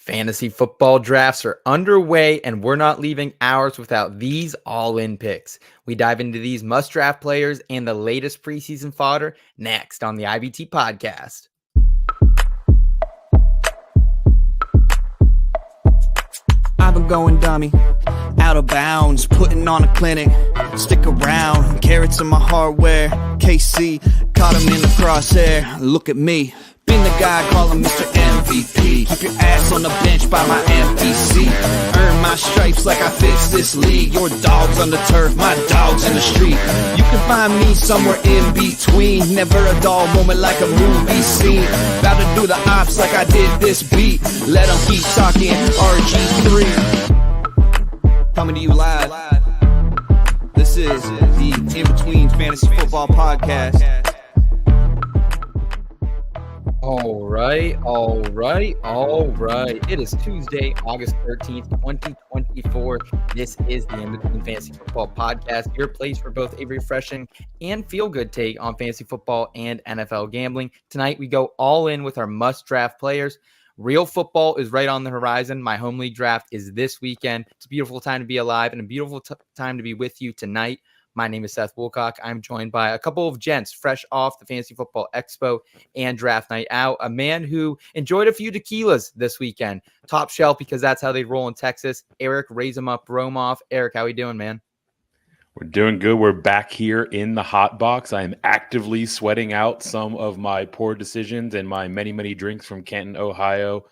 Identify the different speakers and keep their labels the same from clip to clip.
Speaker 1: Fantasy football drafts are underway, and we're not leaving ours without these all-in picks. We dive into these must-draft players and the latest preseason fodder next on the IBT podcast.
Speaker 2: I've been going dummy, out of bounds, putting on a clinic. Stick around, carrots in my hardware. KC, caught him in the crosshair. Look at me, been the guy calling Mr. MVP. Keep your ass on the bench by my MPC. Earn my stripes like I fixed this league. Your dog's on the turf, my dog's in the street. You can find me somewhere in between. Never a dull moment like a movie scene. About to do the ops like I did this beat. Let them keep talking RG3. Coming to you live. This is the In Between Fantasy Football Podcast.
Speaker 1: All right. It is Tuesday, August 13th, 2024. This is the In Between Fantasy Football Podcast, your place for both a refreshing and feel-good take on fantasy football and NFL gambling. Tonight, we go all in with our must-draft players. Real football is right on the horizon. My home league draft is this weekend. It's a beautiful time to be alive and a beautiful time to be with you tonight. My name is Seth Woolcock. I'm joined by a couple of gents fresh off the Fantasy Football Expo and Draft Night Out. A man who enjoyed a few tequilas this weekend. Top shelf because that's how they roll in Texas. Eric, raise 'em up, roam off. Eric, how we doing, man?
Speaker 3: We're doing good. We're back here in the hot box. I am actively sweating out some of my poor decisions and my many, many drinks from Canton, Ohio.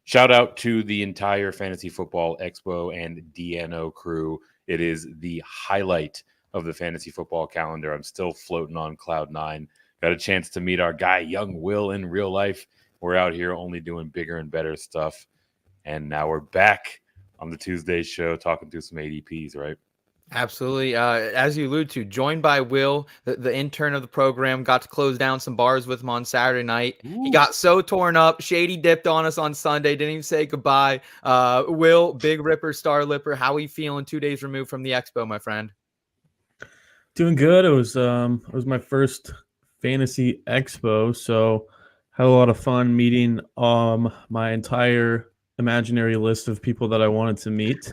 Speaker 3: Shout out to the entire Fantasy Football Expo and DNO crew. It is the highlight of the fantasy football calendar. I'm still floating on cloud nine. Got a chance to meet our guy, Young Will, in real life. We're out here only doing bigger and better stuff. And now we're back on the Tuesday show talking through some ADPs, right?
Speaker 1: Absolutely. As you allude to, joined by Will, the intern of the program, got to close down some bars with him on Saturday night. Ooh. He got so torn up. Shady dipped on us on Sunday. Didn't even say goodbye. Will, Big Ripper, Star Lipper, how are we feeling 2 days removed from the Expo, my friend?
Speaker 4: Doing good. It was my first fantasy expo, so had a lot of fun meeting my entire imaginary list of people that I wanted to meet.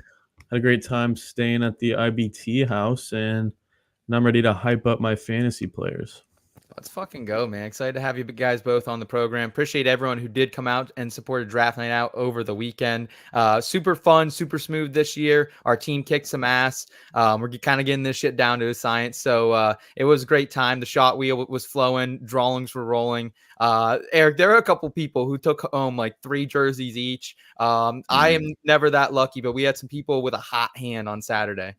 Speaker 4: Had a great time staying at the IBT house, and I'm ready to hype up my fantasy players.
Speaker 1: Let's fucking go, man. Excited to have you guys both on the program. Appreciate everyone who did come out and supported Draft Night Out over the weekend. Super fun, super smooth this year. Our team kicked some ass. We're kind of getting this shit down to a science. So it was a great time. The shot wheel was flowing. Drawings were rolling. Eric, there are a couple people who took home like 3 jerseys each. I am never that lucky, but we had some people with a hot hand on Saturday.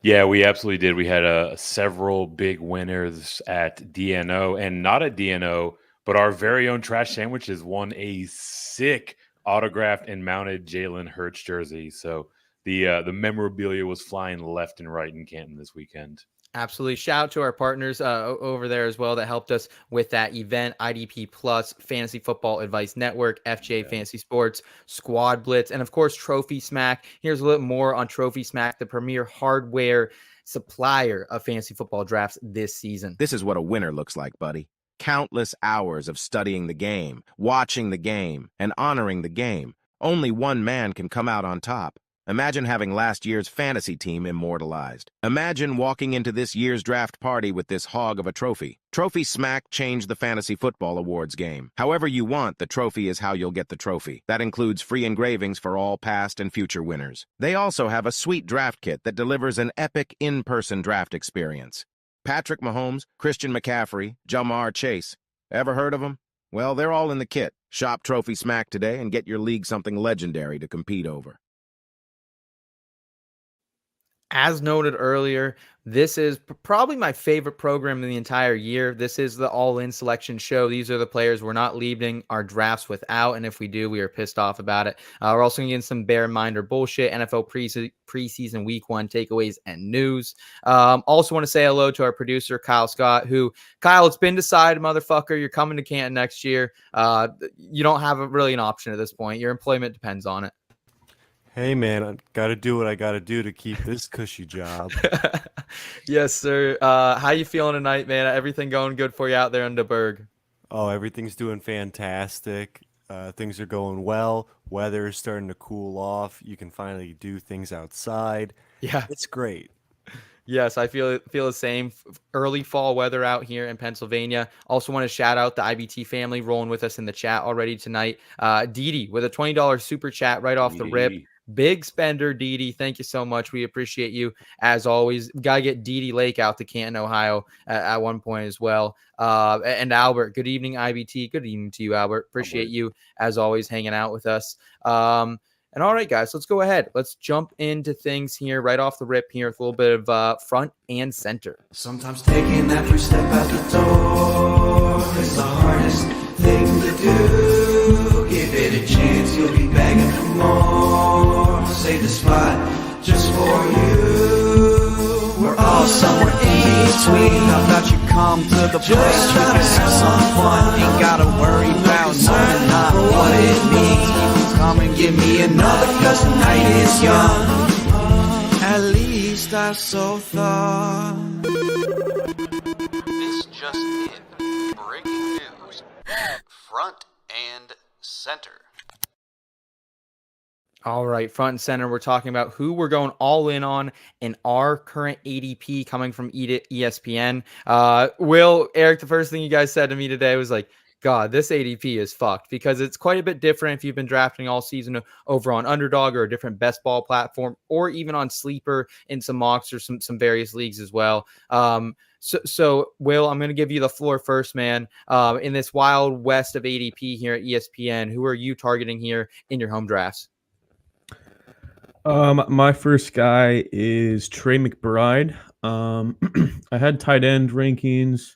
Speaker 3: Yeah, we absolutely did. We had several big winners at DNO, and not at DNO, but our very own Trash Sandwiches won a sick autographed and mounted Jalen Hurts jersey. So the memorabilia was flying left and right in Canton this weekend.
Speaker 1: Absolutely. Shout out to our partners over there as well that helped us with that event. IDP Plus, Fantasy Football Advice Network, FJ Fantasy Sports, Squad Blitz, and of course, Trophy Smack. Here's a little more on Trophy Smack, the premier hardware supplier of fantasy football drafts this season.
Speaker 5: This is what a winner looks like, buddy. Countless hours of studying the game, watching the game, and honoring the game. Only one man can come out on top. Imagine having last year's fantasy team immortalized. Imagine walking into this year's draft party with this hog of a trophy. Trophy Smack changed the fantasy football awards game. However you want, the trophy is how you'll get the trophy. That includes free engravings for all past and future winners. They also have a sweet draft kit that delivers an epic in-person draft experience. Patrick Mahomes, Christian McCaffrey, Jamar Chase. Ever heard of them? Well, they're all in the kit. Shop Trophy Smack today and get your league something legendary to compete over.
Speaker 1: As noted earlier, this is probably my favorite program in the entire year. This is the all-in selection show. These are the players we're not leaving our drafts without, and if we do, we are pissed off about it. We're also going to get some bear minder bullshit, NFL preseason week 1 takeaways and news. Also want to say hello to our producer, Kyle Scott, Kyle, it's been decided, motherfucker. You're coming to Canton next year. You don't have really an option at this point. Your employment depends on it.
Speaker 6: Hey, man, I got to do what I got to do to keep this cushy job.
Speaker 1: Yes, sir. How you feeling tonight, man? Everything going good for you out there in the Berg?
Speaker 6: Oh, everything's doing fantastic. Things are going well. Weather is starting to cool off. You can finally do things outside.
Speaker 1: Yeah.
Speaker 6: It's great.
Speaker 1: Yes, I feel the same. Early fall weather out here in Pennsylvania. Also want to shout out the IBT family rolling with us in the chat already tonight. Didi with a $20 super chat right off the rip. Big spender, Didi. Thank you so much. We appreciate you as always. Gotta get Didi Lake out to Canton, Ohio at one point as well. And Albert, good evening, IBT. Good evening to you, Albert. Appreciate you as always hanging out with us. And all right, guys, let's go ahead. Let's jump into things here right off the rip here with a little bit of front and center.
Speaker 2: Sometimes taking that first step out the door is the hardest thing to do. Give it a chance, you'll be begging for more. Save the spot just for you. We're all somewhere in between. I thought you'd come to the place we can have some fun. Ain't gotta worry about knowing not what it means. Come and give me another, cause the night is young. At least I so thought.
Speaker 7: This just in. Breaking news. Front and center.
Speaker 1: All right, front and center, we're talking about who we're going all in on in our current ADP coming from ESPN. Will, Eric, the first thing you guys said to me today was like, God, this ADP is fucked because it's quite a bit different if you've been drafting all season over on Underdog or a different best ball platform, or even on Sleeper in some mocks or some various leagues as well. So Will, I'm going to give you the floor first, man. In this wild west of ADP here at ESPN, who are you targeting here in your home drafts?
Speaker 4: My first guy is Trey McBride. I had tight end rankings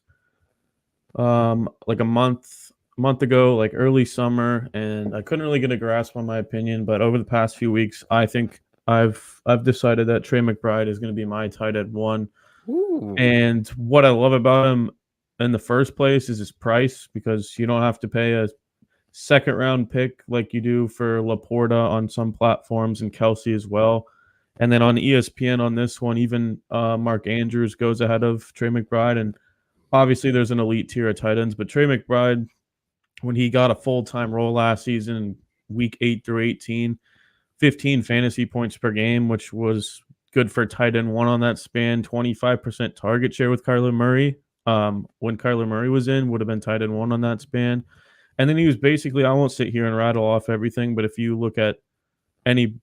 Speaker 4: like a month ago, like early summer, and I couldn't really get a grasp on my opinion. But over the past few weeks, I think I've decided that Trey McBride is going to be my tight end one.
Speaker 1: Ooh.
Speaker 4: And what I love about him in the first place is his price, because you don't have to pay a second round pick like you do for Laporta on some platforms and Kelsey as well. And then on ESPN on this one, even Mark Andrews goes ahead of Trey McBride. And obviously there's an elite tier of tight ends, but Trey McBride, when he got a full-time role last season, week 8 through 18, 15 fantasy points per game, which was good for tight end one on that span, 25% target share with Kyler Murray. When Kyler Murray was in, would have been tight end one on that span. And then he was basically, I won't sit here and rattle off everything, but if you look at any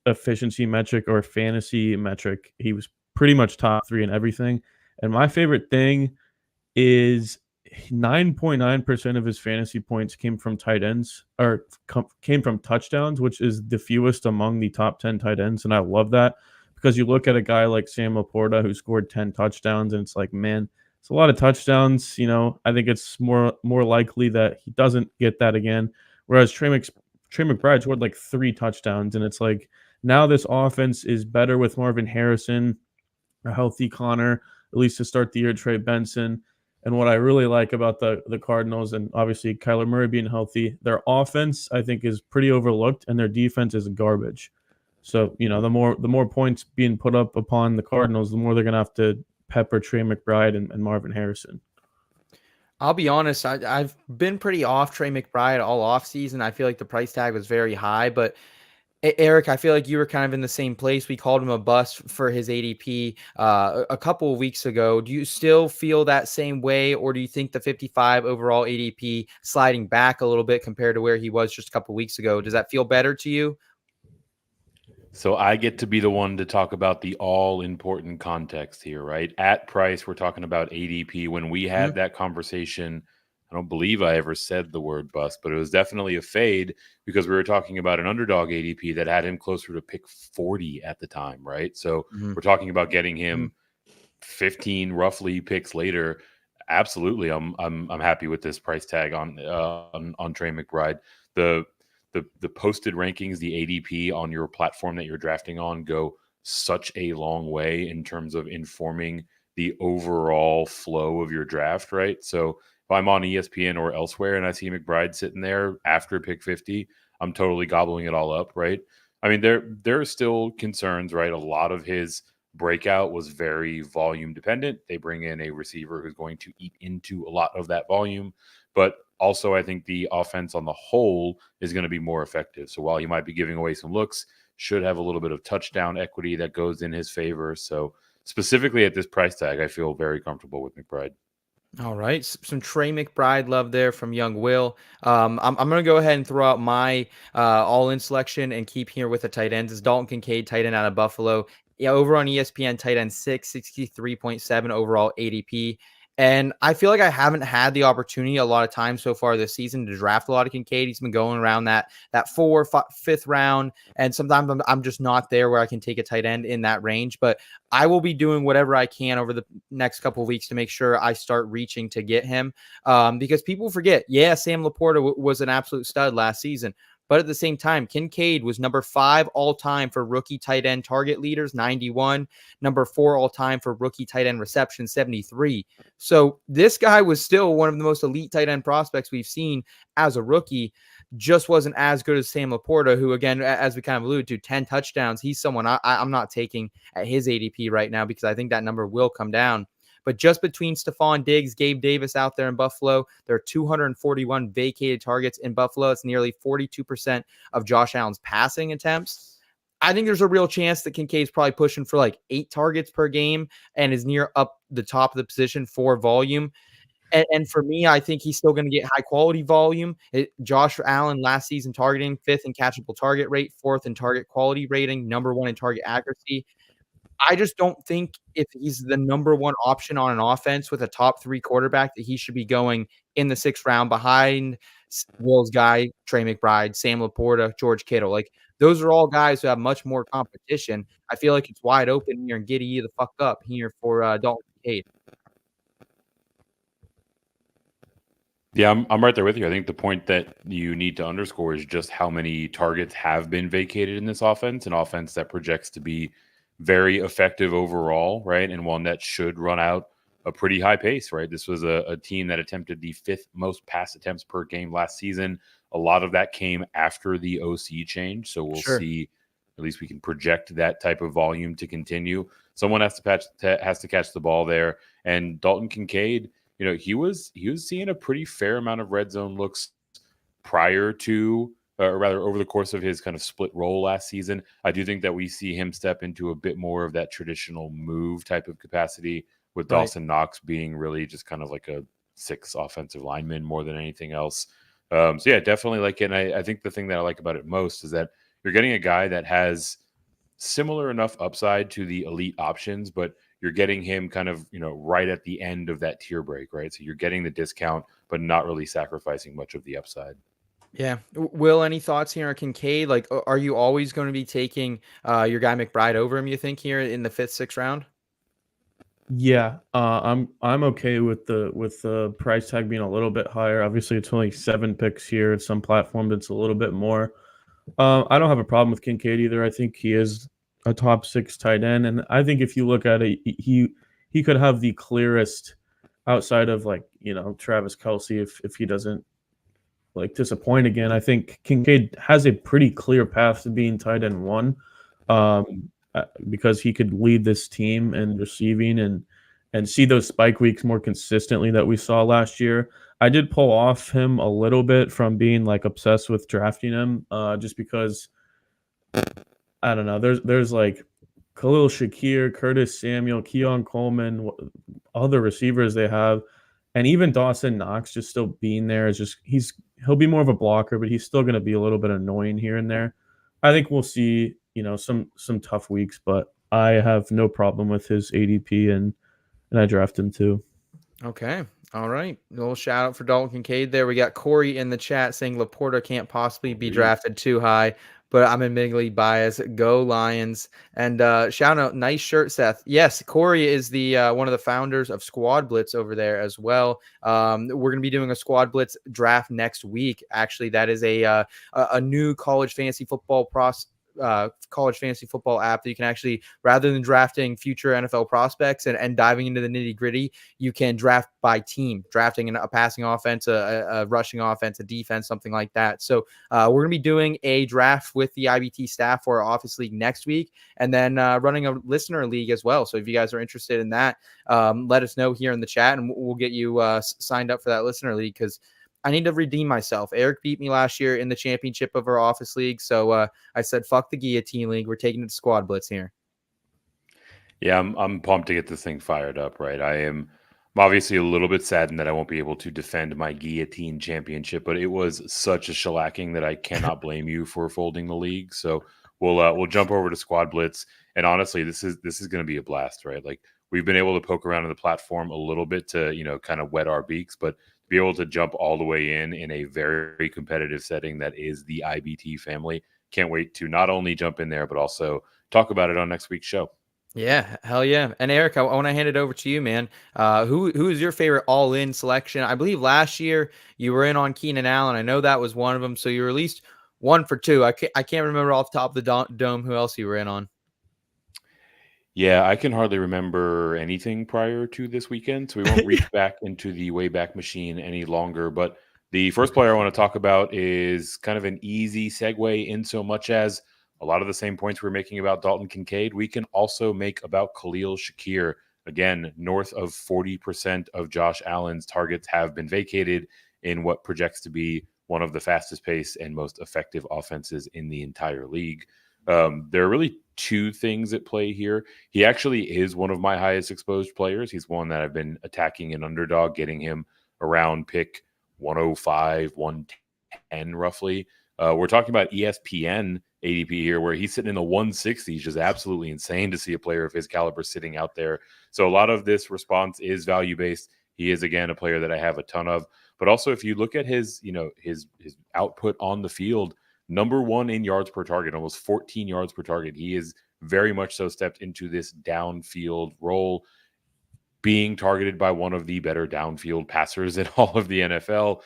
Speaker 4: efficiency metric or fantasy metric, he was pretty much top 3 in everything. And my favorite thing is 9.9% of his fantasy points came from tight ends, or came from touchdowns, which is the fewest among the top 10 tight ends. And I love that, because you look at a guy like Sam Laporta who scored 10 touchdowns, and it's like, man, it's a lot of touchdowns. You know, I think it's more likely that he doesn't get that again. Whereas Trey McBride scored like 3 touchdowns, and it's like, now this offense is better with Marvin Harrison, a healthy Connor, at least to start the year, Trey Benson. And what I really like about the Cardinals, and obviously Kyler Murray being healthy, their offense, I think, is pretty overlooked, and their defense is garbage. So, you know, the more points being put up upon the Cardinals, the more they're going to have to pepper Trey McBride and Marvin Harrison.
Speaker 1: I'll be honest, I've been pretty off Trey McBride all off season. I feel like the price tag was very high, but Eric, I feel like you were kind of in the same place. We called him a bust for his ADP a couple of weeks ago. Do you still feel that same way, or do you think the 55 overall ADP sliding back a little bit compared to where he was just a couple of weeks ago? Does that feel better to you?
Speaker 3: So I get to be the one to talk about the all-important context here, right? At price, we're talking about ADP. When we had that conversation, I don't believe I ever said the word bust, but it was definitely a fade, because we were talking about an Underdog ADP that had him closer to pick 40 at the time, right? So we're talking about getting him 15 roughly picks later. Absolutely, I'm happy with this price tag on Trey McBride. The posted rankings, the ADP on your platform that you're drafting on, go such a long way in terms of informing the overall flow of your draft, right? So if I'm on ESPN or elsewhere and I see McBride sitting there after pick 50, I'm totally gobbling it all up, right? I mean, there are still concerns, right? A lot of his breakout was very volume dependent. They bring in a receiver who's going to eat into a lot of that volume, but Also, I think the offense on the whole is going to be more effective. So while he might be giving away some looks, should have a little bit of touchdown equity that goes in his favor. So specifically at this price tag, I feel very comfortable with McBride.
Speaker 1: All right. Some Trey McBride love there from young Will. I'm going to go ahead and throw out my all-in selection and keep here with the tight ends. It's Dalton Kincaid, tight end out of Buffalo. Yeah, over on ESPN, tight end 63.7 overall ADP. And I feel like I haven't had the opportunity a lot of times so far this season to draft a lot of Kincaid. He's been going around that 4th, 5th round, and sometimes I'm just not there where I can take a tight end in that range. But I will be doing whatever I can over the next couple of weeks to make sure I start reaching to get him, because people forget, Sam Laporta was an absolute stud last season. But at the same time, Kincaid was number 5 all-time for rookie tight end target leaders, 91. Number 4 all-time for rookie tight end reception, 73. So this guy was still one of the most elite tight end prospects we've seen as a rookie. Just wasn't as good as Sam Laporta, who, again, as we kind of alluded to, 10 touchdowns. He's someone I'm not taking at his ADP right now because I think that number will come down. But just between Stephon Diggs, Gabe Davis out there in Buffalo, there are 241 vacated targets in Buffalo. It's nearly 42% of Josh Allen's passing attempts. I think there's a real chance that Kincaid's probably pushing for like 8 targets per game and is near up the top of the position for volume. And for me, I think he's still going to get high-quality volume. Josh Allen last season targeting 5th in catchable target rate, 4th in target quality rating, number 1 in target accuracy. I just don't think if he's the number 1 option on an offense with a top 3 quarterback that he should be going in the 6th round behind Will's guy, Trey McBride, Sam Laporta, George Kittle. Like, those are all guys who have much more competition. I feel like it's wide open here and giddy you the fuck up here for Dalton Kincaid.
Speaker 3: Yeah, I'm right there with you. I think the point that you need to underscore is just how many targets have been vacated in this offense, an offense that projects to be very effective overall, right? And one that should run out a pretty high pace, right? This was a team that attempted the 5th most pass attempts per game last season. A lot of that came after the OC change. So we'll see, at least we can project that type of volume to continue. Someone has to catch the ball there. And Dalton Kincaid, he was seeing a pretty fair amount of red zone looks prior to, or rather over the course of his kind of split role last season. I do think that we see him step into a bit more of that traditional move type of capacity, with Dawson Knox being really just kind of like a 6th offensive lineman more than anything else. So yeah, definitely like it. And I think the thing that I like about it most is that you're getting a guy that has similar enough upside to the elite options, but you're getting him kind of, right at the end of that tier break, right? So you're getting the discount, but not really sacrificing much of the upside.
Speaker 1: Yeah. Will, any thoughts here on Kincaid? Like, are you always going to be taking your guy McBride over him, you think, here in the 5th, 6th round?
Speaker 4: Yeah, I'm okay with the price tag being a little bit higher. Obviously, it's only 7 picks here. Some platforms it's a little bit more. I don't have a problem with Kincaid either. I think he is a top 6 tight end, and I think if you look at it, he could have the clearest outside of Travis Kelce if he doesn't disappoint again. I think Kincaid has a pretty clear path to being tight end 1. Because he could lead this team in receiving and see those spike weeks more consistently that we saw last year. I did pull off him a little bit from being obsessed with drafting him, just because I don't know. There's Khalil, Shakir, Curtis Samuel, Keon Coleman, other receivers they have, and even Dawson Knox just still being there is just he'll be more of a blocker, but he's still going to be a little bit annoying here and there. I think we'll see some tough weeks, but I have no problem with his ADP and I draft him too.
Speaker 1: Okay. All right. A little shout out for Dalton Kincaid there. We got Corey in the chat saying Laporta can't possibly be drafted too high, but I'm admittedly biased. Go Lions. And shout out, nice shirt, Seth. Yes, Corey is the one of the founders of Squad Blitz over there as well. We're going to be doing a Squad Blitz draft next week. Actually, that is a new college fantasy football college fantasy football app that you can actually, rather than drafting future NFL prospects and diving into the nitty gritty, you can draft by team, drafting a passing offense, a rushing offense, a defense, something like that. So we're going to be doing a draft with the IBT staff for our Office League next week, and then running a listener league as well. So if you guys are interested in that, let us know here in the chat and we'll get you signed up for that listener league, because I need to redeem myself. Eric beat me last year in the championship of our office league. So I said, fuck the guillotine league. We're taking it to squad blitz here.
Speaker 3: Yeah, I'm pumped to get this thing fired up, right? I'm obviously a little bit saddened that I won't be able to defend my guillotine championship, but it was such a shellacking that I cannot blame you for folding the league. So we'll jump over to squad blitz, and honestly, this is going to be a blast, right? Like, we've been able to poke around in the platform a little bit to kind of wet our beaks, but to be able to jump all the way in a very competitive setting that is the IBT family, can't wait to not only jump in there but also talk about it on next week's show.
Speaker 1: Yeah, hell yeah. And Eric, I want to hand it over to you, man. Who is your favorite all-in selection? I believe last year you were in on Keenan Allen. I know that was one of them. So you were at least 1 for 2. I can't remember off the top of the dome who else you were in on.
Speaker 3: Yeah, I can hardly remember anything prior to this weekend, so we won't reach back into the Wayback Machine any longer. But the first player I want to talk about is kind of an easy segue in so much as a lot of the same points we're making about Dalton Kincaid, we can also make about Khalil Shakir. Again, north of 40% of Josh Allen's targets have been vacated in what projects to be one of the fastest paced and most effective offenses in the entire league. There are really two things at play here. He actually is one of my highest exposed players. He's one that I've been attacking an underdog, getting him around pick 105, 110 roughly. We're talking about ESPN ADP here, where he's sitting in the 160s. Just absolutely insane to see a player of his caliber sitting out there. So a lot of this response is value-based. He is, again, a player that I have a ton of. But also, if you look at his output on the field, number 1 in yards per target, almost 14 yards per target. He is very much so stepped into this downfield role, being targeted by one of the better downfield passers in all of the NFL.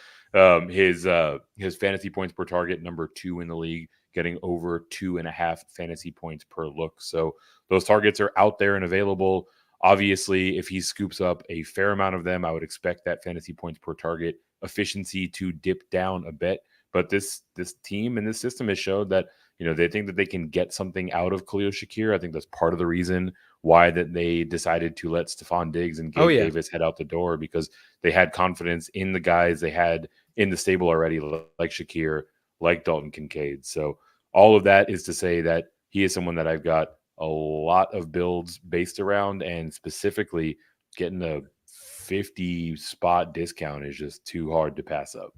Speaker 3: His fantasy points per target, number 2 in the league, getting over 2.5 fantasy points per look. So those targets are out there and available. Obviously, if he scoops up a fair amount of them, I would expect that fantasy points per target efficiency to dip down a bit. But this team and this system has showed that, they think that they can get something out of Khalil Shakir. I think that's part of the reason why that they decided to let Stephon Diggs and Gabe Davis head out the door, because they had confidence in the guys they had in the stable already, like Shakir, like Dalton Kincaid. So all of that is to say that he is someone that I've got a lot of builds based around, and specifically getting a 50 spot discount is just too hard to pass up.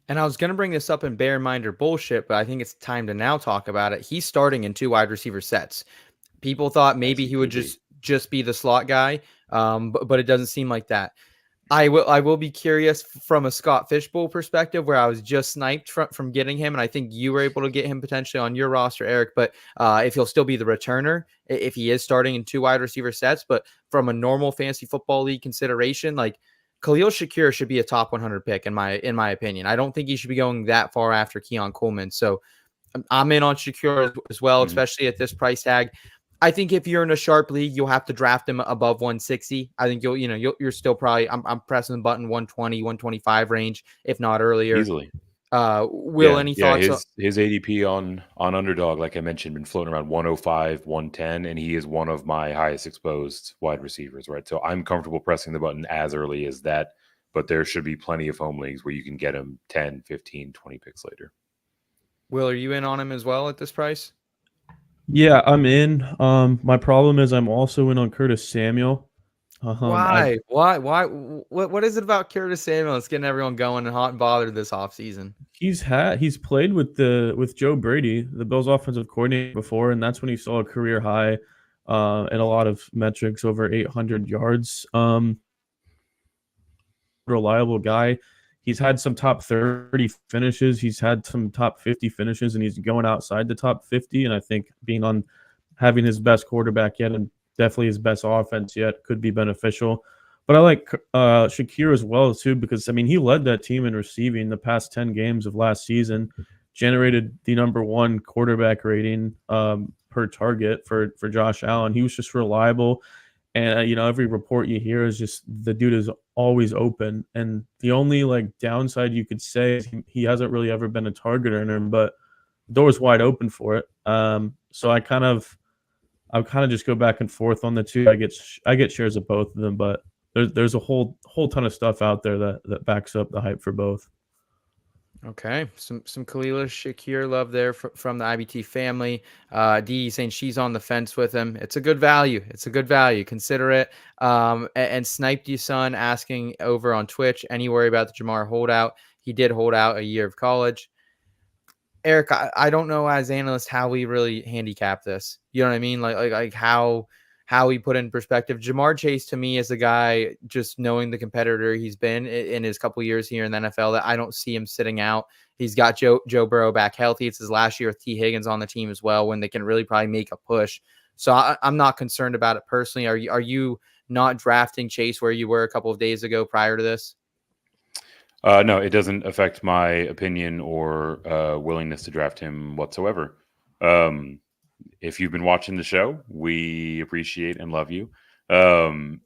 Speaker 1: And I was going to bring this up in bear in mind or bullshit, but I think it's time to now talk about it. He's starting in 2 wide receiver sets. People thought maybe he would just be the slot guy, but it doesn't seem like that. I will be curious from a Scott Fishbowl perspective, where I was just sniped from getting him, and I think you were able to get him potentially on your roster, Eric. But if he'll still be the returner, if he is starting in 2 wide receiver sets, but from a normal fantasy football league consideration, like Khalil Shakir should be a top 100 pick in my opinion. I don't think he should be going that far after Keon Coleman. So I'm in on Shakir as well, especially at this price tag. I think if you're in a sharp league, you'll have to draft him above 160. I think you're still probably, I'm pressing the button 120, 125 range, if not earlier.
Speaker 3: Easily.
Speaker 1: Any thoughts?
Speaker 3: His ADP on Underdog, like I mentioned, been floating around 105, 110, and he is one of my highest exposed wide receivers, right? So I'm comfortable pressing the button as early as that, but there should be plenty of home leagues where you can get him 10, 15, 20 picks later.
Speaker 1: Will, are you in on him as well at this price?
Speaker 4: Yeah, I'm in. My problem is I'm also in on Curtis Samuel.
Speaker 1: Why? What is it about Curtis Samuel that's getting everyone going and hot and bothered this offseason?
Speaker 4: He's played with Joe Brady, the Bills offensive coordinator, before, and that's when he saw a career high and a lot of metrics over 800 yards. Reliable guy. He's had some top 30 finishes. He's had some top 50 finishes, and he's going outside the top 50. And I think having his best quarterback yet and definitely his best offense yet could be beneficial. But I like Shakir as well, too, because, he led that team in receiving the past 10 games of last season, generated the number 1 quarterback rating per target for Josh Allen. He was just reliable. And, every report you hear is just the dude is always open. And the only, downside you could say is he hasn't really ever been a target earner, but the door's wide open for it. So I kind of just go back and forth on the two. I get shares of both of them, but there's a whole ton of stuff out there that backs up the hype for both.
Speaker 1: Okay, some Khalil Shakir love there from the IBT family. D saying she's on the fence with him. It's a good value. It's a good value. Consider it. And Sniped You Son asking over on Twitch, any worry about the Jamar holdout? He did hold out a year of college. Eric, I don't know as analysts how we really handicap this. You know what I mean? Like how we put in perspective. Jamar Chase to me is a guy, just knowing the competitor he's been in his couple years here in the NFL, that I don't see him sitting out. He's got Joe Burrow back healthy. It's his last year with T. Higgins on the team as well, when they can really probably make a push. So I'm not concerned about it personally. Are you not drafting Chase where you were a couple of days ago prior to this?
Speaker 3: No, it doesn't affect my opinion or willingness to draft him whatsoever. If you've been watching the show, we appreciate and love you. And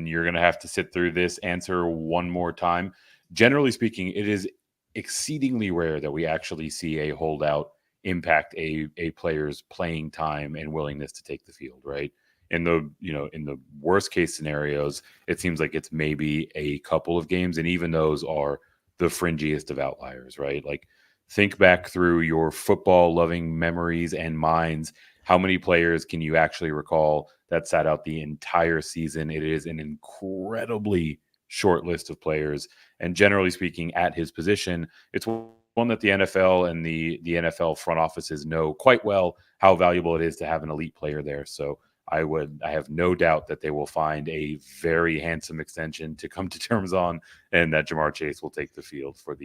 Speaker 3: you're going to have to sit through this answer one more time. Generally speaking, it is exceedingly rare that we actually see a holdout impact a player's playing time and willingness to take the field, right? In the worst case scenarios, it seems like it's maybe a couple of games, and even those are the fringiest of outliers, right? Like, think back through your football loving memories and minds. How many players can you actually recall that sat out the entire season? It is an incredibly short list of players, and generally speaking, at his position, it's one that the NFL and the NFL front offices know quite well how valuable it is to have an elite player there. So I have no doubt that they will find a very handsome extension to come to terms on, and that Jamar Chase will take the field for at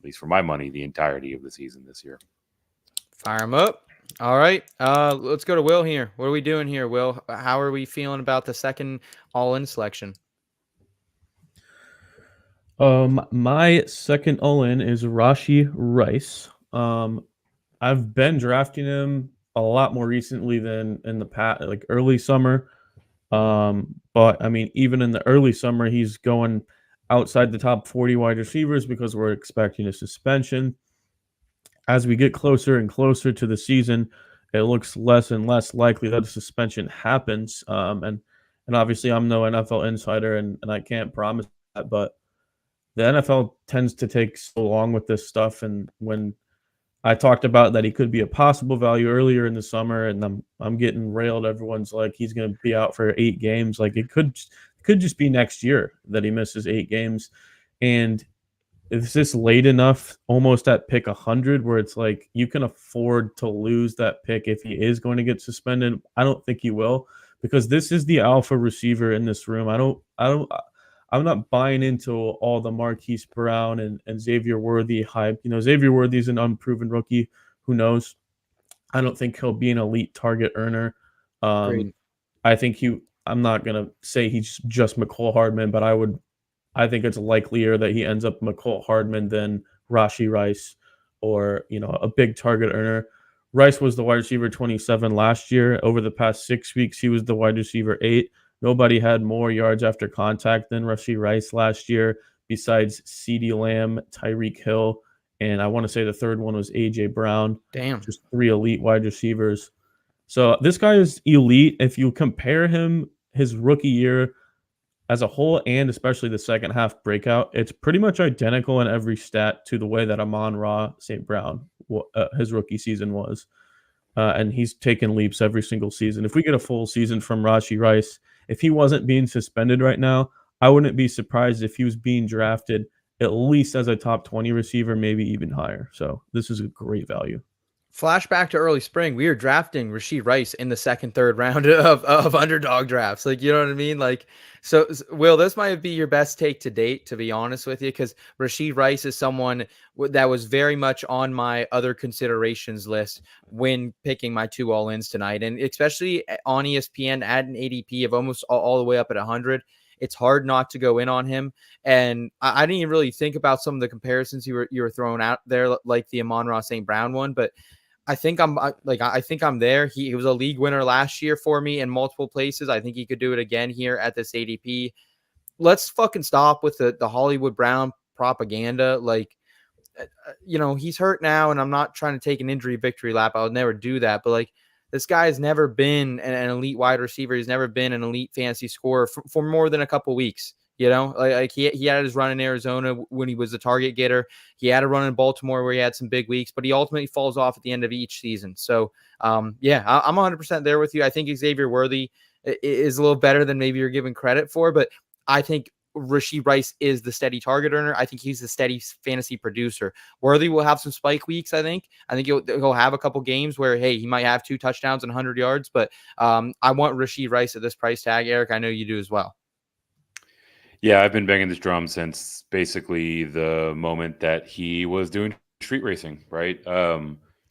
Speaker 3: least for my money, the entirety of the season this year.
Speaker 1: Fire him up. All right. Let's go to Will here. What are we doing here, Will? How are we feeling about the second all-in selection?
Speaker 4: My second all-in is Rashee Rice. I've been drafting him a lot more recently than in the past, like early summer. But I mean, even in the early summer, he's going outside the top 40 wide receivers because we're expecting a suspension. As we get closer and closer to the season, it looks less and less likely that a suspension happens. And obviously, I'm no NFL insider, and I can't promise that, but the NFL tends to take so long with this stuff. And when I talked about that he could be a possible value earlier in the summer, and I'm getting railed. Everyone's like, he's going to be out for 8 games. Like, it could just be next year that he misses 8 games. And is this late enough, almost at pick 100, where it's like you can afford to lose that pick if he is going to get suspended? I don't think he will, because this is the alpha receiver in this room. I'm not buying into all the Marquise Brown and Xavier Worthy hype. Xavier Worthy is an unproven rookie. Who knows? I don't think he'll be an elite target earner. I think I'm not going to say he's just McCole Hardman, but I think it's likelier that he ends up McCole Hardman than Rashee Rice or, a big target earner. Rice was the wide receiver 27 last year. Over the past 6 weeks, he was the wide receiver 8. Nobody had more yards after contact than Rashee Rice last year, besides CeeDee Lamb, Tyreek Hill, and I want to say the third one was A.J. Brown.
Speaker 1: Damn.
Speaker 4: Just 3 elite wide receivers. So this guy is elite. If you compare him, his rookie year as a whole, and especially the second half breakout, it's pretty much identical in every stat to the way that Amon-Ra St. Brown, his rookie season was. And he's taken leaps every single season. If we get a full season from Rashee Rice, if he wasn't being suspended right now, I wouldn't be surprised if he was being drafted at least as a top 20 receiver, maybe even higher. So this is a great value.
Speaker 1: Flashback to early spring, we were drafting Rashee Rice in the second, third round of underdog drafts. Like, you know what I mean? Like, so Will, this might be your best take to date, to be honest with you, because Rashee Rice is someone that was very much on my other considerations list when picking my 2 all-ins tonight. And especially on ESPN at an ADP of almost all the way up at 100. It's hard not to go in on him. And I didn't even really think about some of the comparisons you were throwing out there, like the Amon-Ra St. Brown one, but I think I'm there. He was a league winner last year for me in multiple places. I think he could do it again here at this ADP. Let's fucking stop with the Hollywood Brown propaganda. Like, he's hurt now, and I'm not trying to take an injury victory lap. I would never do that. But like, this guy has never been an elite wide receiver. He's never been an elite fantasy scorer for more than a couple weeks. You know, like he had his run in Arizona when he was a target getter. He had a run in Baltimore where he had some big weeks, but he ultimately falls off at the end of each season. So, I'm 100% there with you. I think Xavier Worthy is a little better than maybe you're giving credit for, but I think Rashee Rice is the steady target earner. I think he's the steady fantasy producer. Worthy will have some spike weeks. I think he'll have a couple games where, hey, he might have 2 touchdowns and 100 yards, but I want Rashee Rice at this price tag. Eric, I know you do as well.
Speaker 3: Yeah, I've been banging this drum since basically the moment that he was doing street racing, right?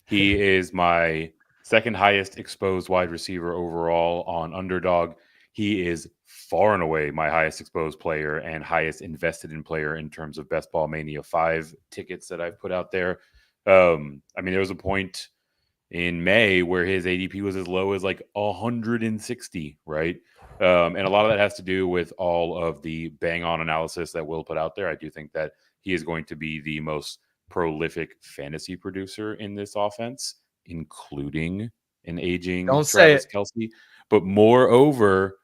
Speaker 3: He is my second highest exposed wide receiver overall on Underdog. He is far and away my highest exposed player and highest invested in player in terms of Best Ball Mania 5 tickets that I've put out there. There was a point in May where his ADP was as low as like 160, right? And a lot of that has to do with all of the bang-on analysis that Will put out there. I do think that he is going to be the most prolific fantasy producer in this offense, including an aging Travis Kelce. But moreover,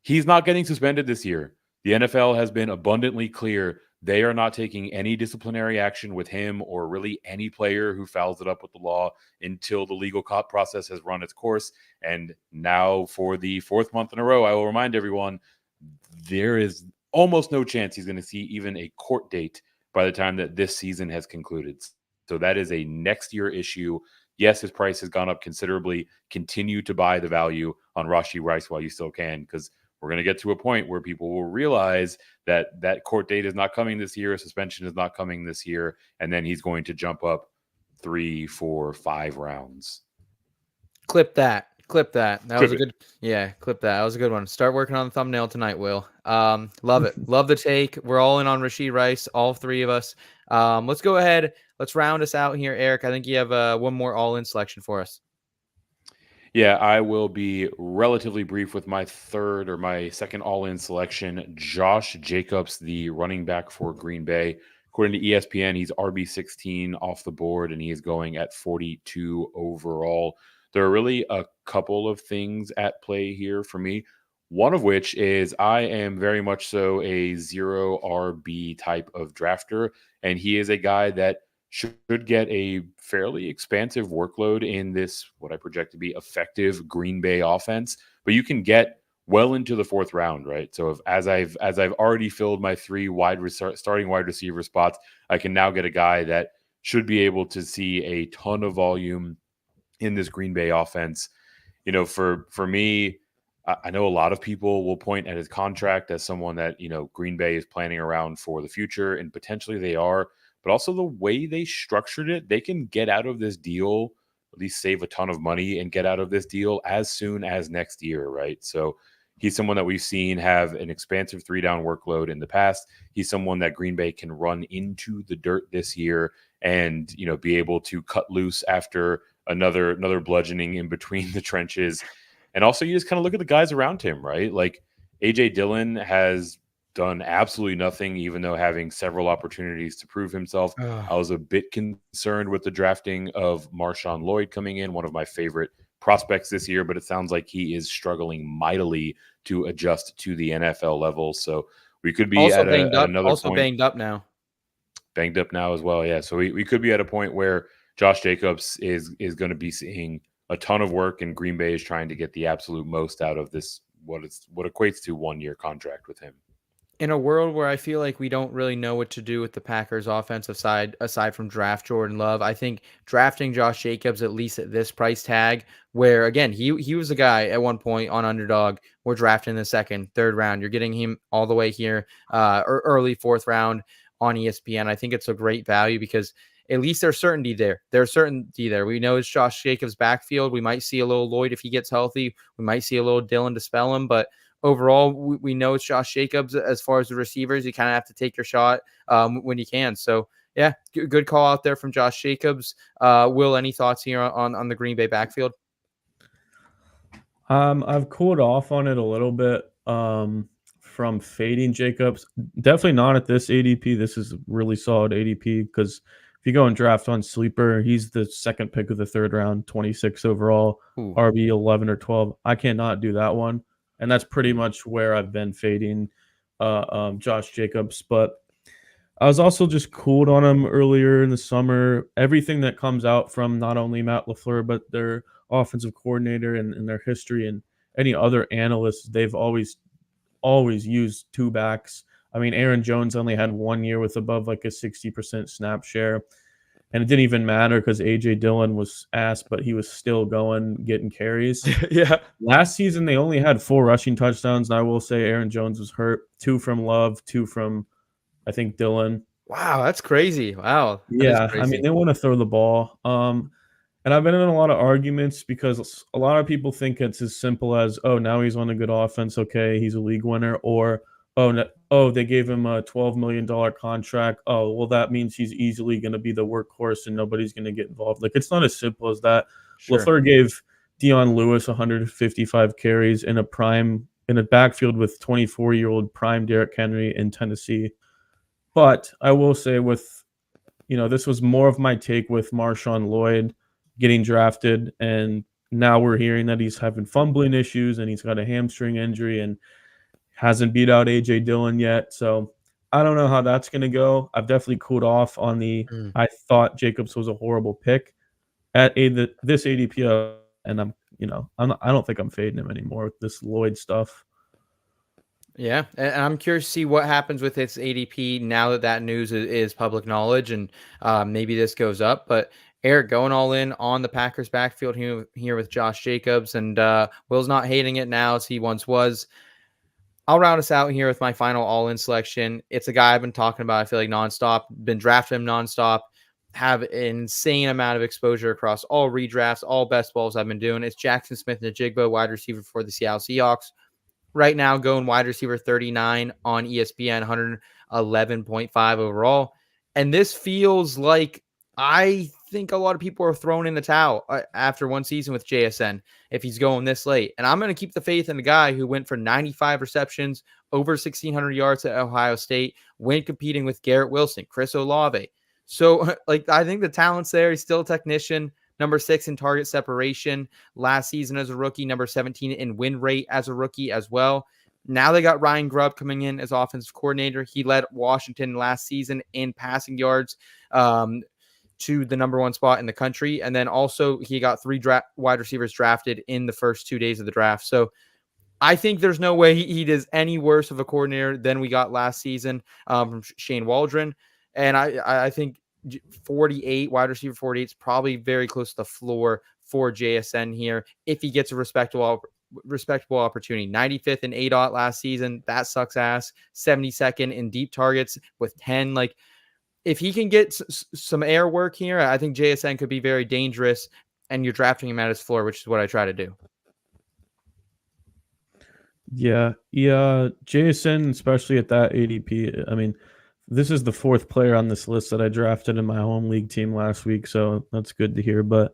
Speaker 3: he's not getting suspended this year. The NFL has been abundantly clear they are not taking any disciplinary action with him or really any player who fouls it up with the law until the legal process has run its course. And now for the 4th month in a row, I will remind everyone, there is almost no chance he's going to see even a court date by the time that this season has concluded. So that is a next year issue. Yes, his price has gone up considerably. Continue to buy the value on Rashee Rice while you still can, because we're going to get to a point where people will realize that that court date is not coming this year, suspension is not coming this year, and then he's going to jump up 3, 4, 5 rounds.
Speaker 1: Clip that. That was a good. Yeah, clip that. That was a good one. Start working on the thumbnail tonight, Will. Love it. Love the take. We're all in on Rashee Rice, all 3 of us. Let's go ahead. Let's round us out here, Eric. I think you have one more all-in selection for us.
Speaker 3: Yeah, I will be relatively brief with my second all-in selection. Josh Jacobs, the running back for Green Bay. According to ESPN, he's RB16 off the board, and he is going at 42 overall. There are really a couple of things at play here for me. One of which is I am very much so a 0 RB type of drafter, and he is a guy that should get a fairly expansive workload in this, what I project to be effective Green Bay offense. But you can get well into the 4th round, right? So as I've already filled my 3 starting wide receiver spots, I can now get a guy that should be able to see a ton of volume in this Green Bay offense. You know, for me, I know a lot of people will point at his contract as someone that, Green Bay is planning around for the future, and potentially they are. But also the way they structured it, they can get out of this deal, at least save a ton of money and get out of this deal as soon as next year, right? So he's someone that we've seen have an expansive 3-down workload in the past. He's someone that Green Bay can run into the dirt this year and, be able to cut loose after another bludgeoning in between the trenches. And also you just kind of look at the guys around him, right? Like A.J. Dillon has done absolutely nothing, even though having several opportunities to prove himself. I was a bit concerned with the drafting of Marshawn Lloyd coming in, one of my favorite prospects this year, but it sounds like he is struggling mightily to adjust to the NFL level. So we could be
Speaker 1: also
Speaker 3: at another
Speaker 1: also
Speaker 3: point.
Speaker 1: Banged up now
Speaker 3: As well. Yeah. So we could be at a point where Josh Jacobs is going to be seeing a ton of work, and Green Bay is trying to get the absolute most out of this, what equates to 1-year contract with him.
Speaker 1: In a world where I feel like we don't really know what to do with the Packers offensive side, aside from draft Jordan Love, I think drafting Josh Jacobs, at least at this price tag, where again, he was a guy at one point on Underdog, we're drafting the 2nd, 3rd round. You're getting him all the way here, early 4th round on ESPN. I think it's a great value because at least there's certainty there. There's certainty there. We know it's Josh Jacobs' backfield. We might see a little Lloyd if he gets healthy. We might see a little Dillon to spell him, but overall, we know it's Josh Jacobs. As far as the receivers, you kind of have to take your shot when you can. So, yeah, good call out there from Josh Jacobs. Will, any thoughts here on the Green Bay backfield?
Speaker 4: I've cooled off on it a little bit from fading Jacobs. Definitely not at this ADP. This is a really solid ADP because if you go and draft on Sleeper, he's the 2nd pick of the 3rd round, 26 overall, RB 11 or 12. I cannot do that one. And that's pretty much where I've been fading Josh Jacobs, but I was also just cooled on him earlier in the summer. Everything that comes out from not only Matt LaFleur, but their offensive coordinator and their history and any other analysts, they've always used two backs. I mean, Aaron Jones only had 1 year with above like a 60% snap share. And it didn't even matter because A.J. Dillon was ass, but he was still getting carries.
Speaker 1: Yeah.
Speaker 4: Last season, they only had 4 rushing touchdowns. And I will say Aaron Jones was hurt. 2 from Love, 2 from, I think, Dillon.
Speaker 1: Wow, that's crazy. Wow.
Speaker 4: Yeah, I mean, they want to throw the ball. And I've been in a lot of arguments because a lot of people think it's as simple as, oh, now he's on a good offense. Okay, he's a league winner. Or, they gave him a $12 million contract. Oh, well, that means he's easily going to be the workhorse and nobody's going to get involved. Like, it's not as simple as that.
Speaker 1: Sure.
Speaker 4: LaFleur gave Dion Lewis 155 carries in a backfield with 24-year-old prime Derrick Henry in Tennessee. But I will say this was more of my take with Marshawn Lloyd getting drafted, and now we're hearing that he's having fumbling issues and he's got a hamstring injury and hasn't beat out A.J. Dillon yet. So I don't know how that's going to go. I've definitely cooled off on I thought Jacobs was a horrible pick at this ADP, and I don't think I'm fading him anymore with this Lloyd stuff.
Speaker 1: Yeah, and I'm curious to see what happens with its ADP now that news is public knowledge, and maybe this goes up. But Eric, going all in on the Packers backfield here with Josh Jacobs, and Will's not hating it now as he once was. I'll round us out here with my final all-in selection. It's a guy I've been talking about, I feel like, nonstop, been drafting him nonstop, have an insane amount of exposure across all redrafts, all best balls I've been doing. It's Jaxon Smith-Njigba, wide receiver for the Seattle Seahawks. Right now, going wide receiver 39 on ESPN, 111.5 overall. And this feels like I think a lot of people are throwing in the towel after one season with JSN if he's going this late. And I'm going to keep the faith in the guy who went for 95 receptions, over 1,600 yards at Ohio State, when competing with Garrett Wilson, Chris Olave. So, I think the talent's there. He's still a technician. Number 6 in target separation last season as a rookie. Number 17 in win rate as a rookie as well. Now they got Ryan Grubb coming in as offensive coordinator. He led Washington last season in passing yards to the number 1 spot in the country. And then also he got 3 wide receivers drafted in the first 2 days of the draft. So I think there's no way he does any worse of a coordinator than we got last season from Shane Waldron. And I think 48, wide receiver 48 is probably very close to the floor for JSN here if he gets a respectable opportunity. 95th in ADOT last season, that sucks ass. 72nd in deep targets with 10. If he can get some air work here, I think JSN could be very dangerous, and you're drafting him at his floor, which is what I try to do.
Speaker 4: Yeah, JSN, especially at that ADP. I mean, this is the 4th player on this list that I drafted in my home league team last week, so that's good to hear. But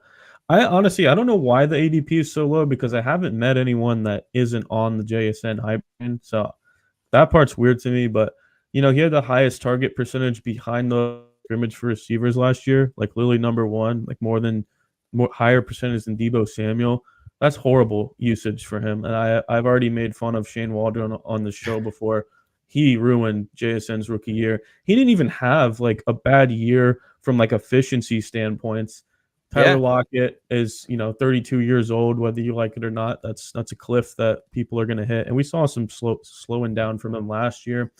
Speaker 4: I don't know why the ADP is so low, because I haven't met anyone that isn't on the JSN hype train, so that part's weird to me. But he had the highest target percentage behind the scrimmage for receivers last year, literally number 1, higher percentage than Deebo Samuel. That's horrible usage for him, and I've already made fun of Shane Waldron on the show before. He ruined JSN's rookie year. He didn't even have a bad year from efficiency standpoints. Tyler Lockett is 32 years old, whether you like it or not. That's a cliff that people are going to hit, and we saw some slowing down from him last year.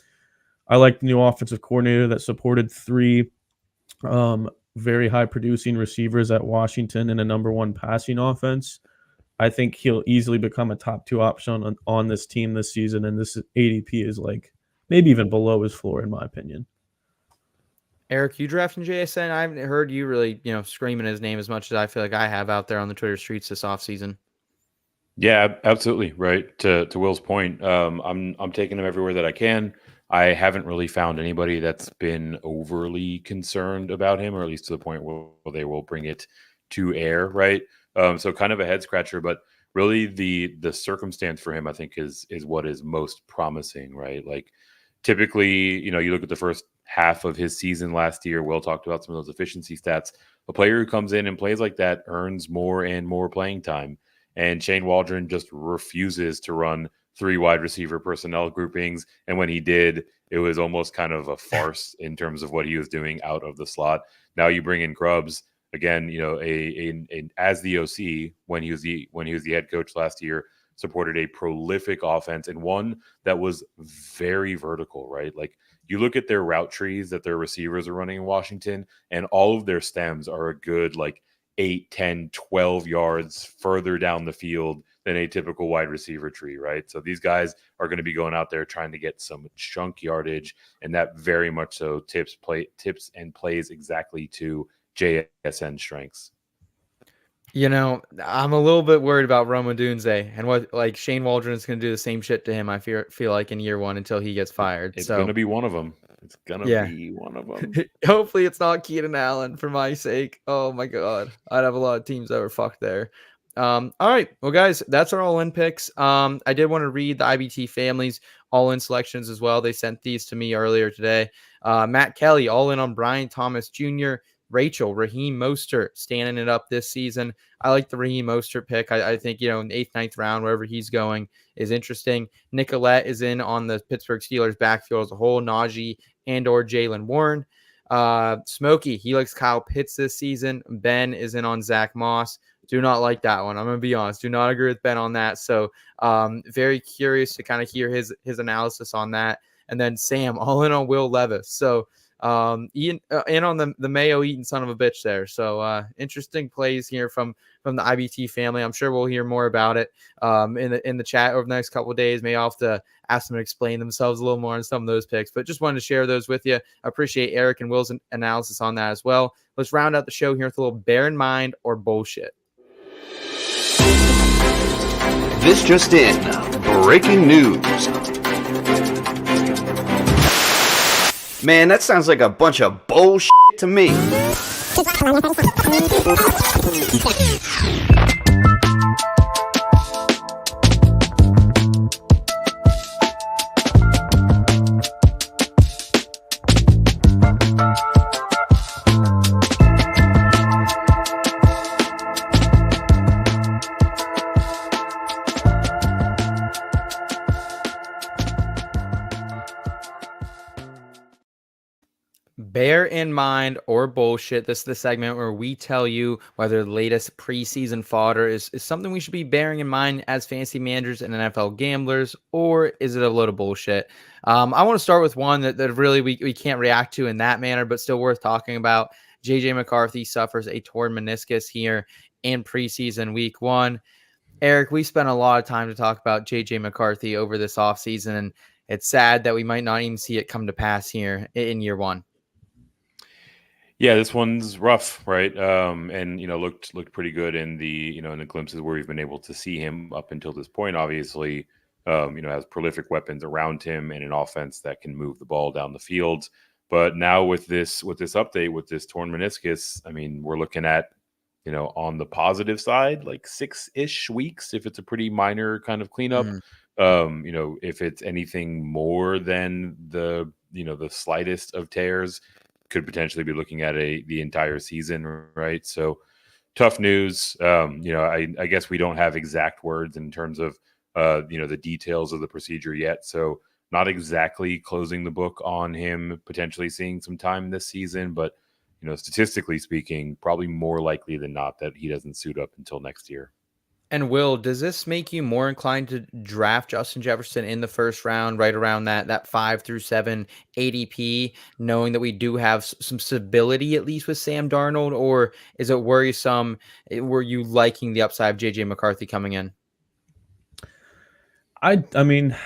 Speaker 4: I like the new offensive coordinator that supported 3 very high producing receivers at Washington and a number 1 passing offense. I think he'll easily become a top 2 option on this team this season, and this ADP is maybe even below his floor, in my opinion.
Speaker 1: Eric, you drafting JSN? I haven't heard you really, screaming his name as much as I feel like I have out there on the Twitter streets this offseason.
Speaker 3: Yeah, absolutely. Right. To Will's point, I'm taking him everywhere that I can. I haven't really found anybody that's been overly concerned about him, or at least to the point where they will bring it to air. Right. So kind of a head scratcher, but really the circumstance for him, I think, is what is most promising. Right. Typically, you look at the first half of his season last year. Will talked about some of those efficiency stats. A player who comes in and plays like that earns more and more playing time. And Shane Waldron just refuses to run 3 wide receiver personnel groupings. And when he did, it was almost kind of a farce in terms of what he was doing out of the slot. Now you bring in Grubbs again, as the OC when he was the head coach last year, supported a prolific offense and one that was very vertical, right? Like you look at their route trees that their receivers are running in Washington, and all of their stems are a good 8, 10, 12 yards further down the field than a typical wide receiver tree, right? So these guys are going to be going out there trying to get some chunk yardage, and that very much so tips and plays exactly to JSN strengths.
Speaker 1: I'm a little bit worried about Rome Odunze and what Shane Waldron is going to do the same shit to him. I feel like in year one until he gets fired.
Speaker 3: It's going to be one of them. It's going to be one of them.
Speaker 1: Hopefully it's not Keenan Allen for my sake. Oh my God. I'd have a lot of teams that were fucked there. All right. Well, guys, that's our all-in picks. I did want to read the IBT families all-in selections as well. They sent these to me earlier today. Matt Kelly, all in on Brian Thomas Jr., Rachel, Raheem Mostert standing it up this season. I like the Raheem Mostert pick. I think, in the 8th, 9th round, wherever he's going is interesting. Nicolette is in on the Pittsburgh Steelers backfield as a whole, Najee and or Jalen Warren. Smokey, he likes Kyle Pitts this season. Ben is in on Zach Moss. Do not like that one. I'm going to be honest. Do not agree with Ben on that. So very curious to kind of hear his analysis on that. And then Sam, all in on Will Levis. So Ian in on the Mayo eating son of a bitch there. So interesting plays here from the IBT family. I'm sure we'll hear more about it in the chat over the next couple of days. Maybe I'll have to ask them to explain themselves a little more on some of those picks, but just wanted to share those with you. I appreciate Eric and Will's analysis on that as well. Let's round out the show here with a little bear in mind or bullshit.
Speaker 8: This just in, breaking news. Man, that sounds like a bunch of bullshit to me.
Speaker 1: Bear in mind or bullshit. This is the segment where we tell you whether the latest preseason fodder is something we should be bearing in mind as fantasy managers and NFL gamblers, or is it a load of bullshit? I want to start with one that really we can't react to in that manner, but still worth talking about. JJ McCarthy suffers a torn meniscus here in preseason week 1. Eric, we spent a lot of time to talk about JJ McCarthy over this offseason, and it's sad that we might not even see it come to pass here in year 1.
Speaker 3: Yeah, this one's rough, right? And looked pretty good in the in the glimpses where we've been able to see him up until this point. Obviously, has prolific weapons around him and an offense that can move the ball down the field. But now with this update, with this torn meniscus, I mean, we're looking at on the positive side, 6-ish weeks if it's a pretty minor kind of cleanup. If it's anything more than the slightest of tears, could potentially be looking at the entire season, right? So tough news. I guess we don't have exact words in terms of the details of the procedure yet. So not exactly closing the book on him potentially seeing some time this season, but statistically speaking, probably more likely than not that he doesn't suit up until next year.
Speaker 1: And Will, does this make you more inclined to draft Justin Jefferson in the first round, right around that 5 through 7 ADP, knowing that we do have some stability at least with Sam Darnold, or is it worrisome? Were you liking the upside of JJ McCarthy coming in?
Speaker 4: I mean,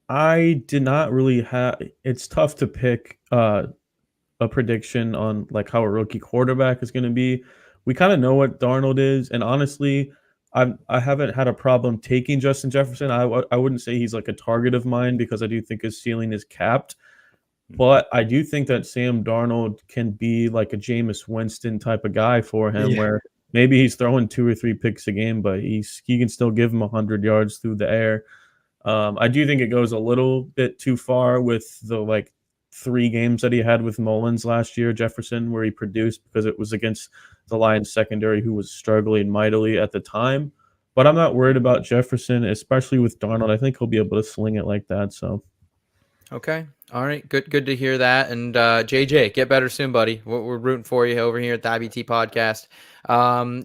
Speaker 4: I did not really have. It's tough to pick a prediction on how a rookie quarterback is going to be. We kind of know what Darnold is, and honestly, I haven't had a problem taking Justin Jefferson. I wouldn't say he's a target of mine because I do think his ceiling is capped. But I do think that Sam Darnold can be like a Jameis Winston type of guy for him, where maybe he's throwing 2 or 3 picks a game, but he can still give him 100 yards through the air. I do think it goes a little bit too far with the 3 games that he had with Mullins last year, Jefferson, where he produced because it was against the Lions secondary who was struggling mightily at the time. But I'm not worried about Jefferson, especially with Darnold. I think he'll be able to sling it like that. So,
Speaker 1: Okay. All right. Good to hear that. And JJ, get better soon, buddy. We're rooting for you over here at the IBT podcast.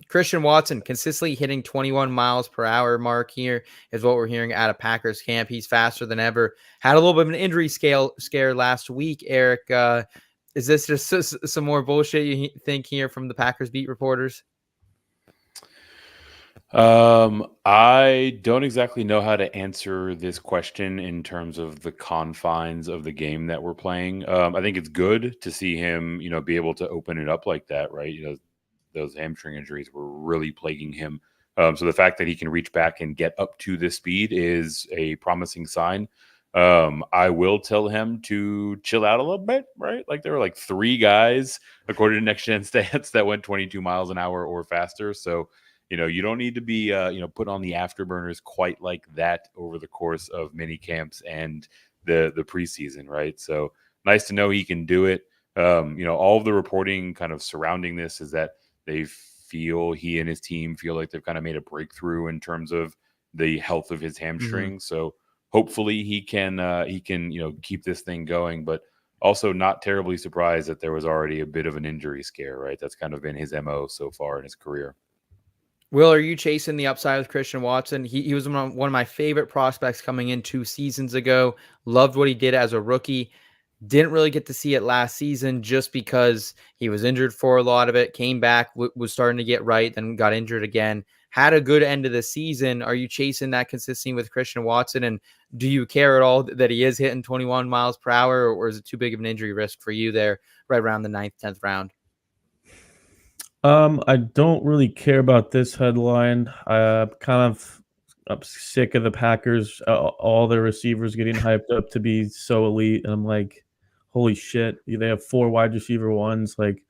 Speaker 1: Christian Watson consistently hitting 21 miles per hour mark here is what we're hearing out of Packers camp. He's faster than ever. Had a little bit of an injury scare last week, Eric. Is this just some more bullshit you think here from the Packers beat reporters?
Speaker 3: I don't exactly know how to answer this question in terms of the confines of the game that we're playing. I think it's good to see him, be able to open it up like that, right? Those hamstring injuries were really plaguing him. So the fact that he can reach back and get up to this speed is a promising sign. I will tell him to chill out a little bit, right? Like there were like 3 guys, according to Next Gen Stats, that went 22 miles an hour or faster. So, you don't need to be, put on the afterburners quite like that over the course of mini camps and the preseason, right? So nice to know he can do it. All of the reporting kind of surrounding this is that he and his team feel like they've kind of made a breakthrough in terms of the health of his hamstring. So hopefully he can keep this thing going, but also not terribly surprised that there was already a bit of an injury scare, right? That's kind of been his MO so far in his career.
Speaker 1: Will, are you chasing the upside with Christian Watson? He was one of my favorite prospects coming in 2 seasons ago. Loved what he did as a rookie. Didn't really get to see it last season just because he was injured for a lot of it. Came back, was starting to get right, then got injured again. Had a good end of the season. Are you chasing that consistency with Christian Watson? And do you care at all that he is hitting 21 miles per hour, or is it too big of an injury risk for you there right around the 9th, 10th round?
Speaker 4: I don't really care about this headline. I'm sick of the Packers, all their receivers getting hyped up to be so elite. And I'm like, holy shit, they have 4 wide receiver ones. Like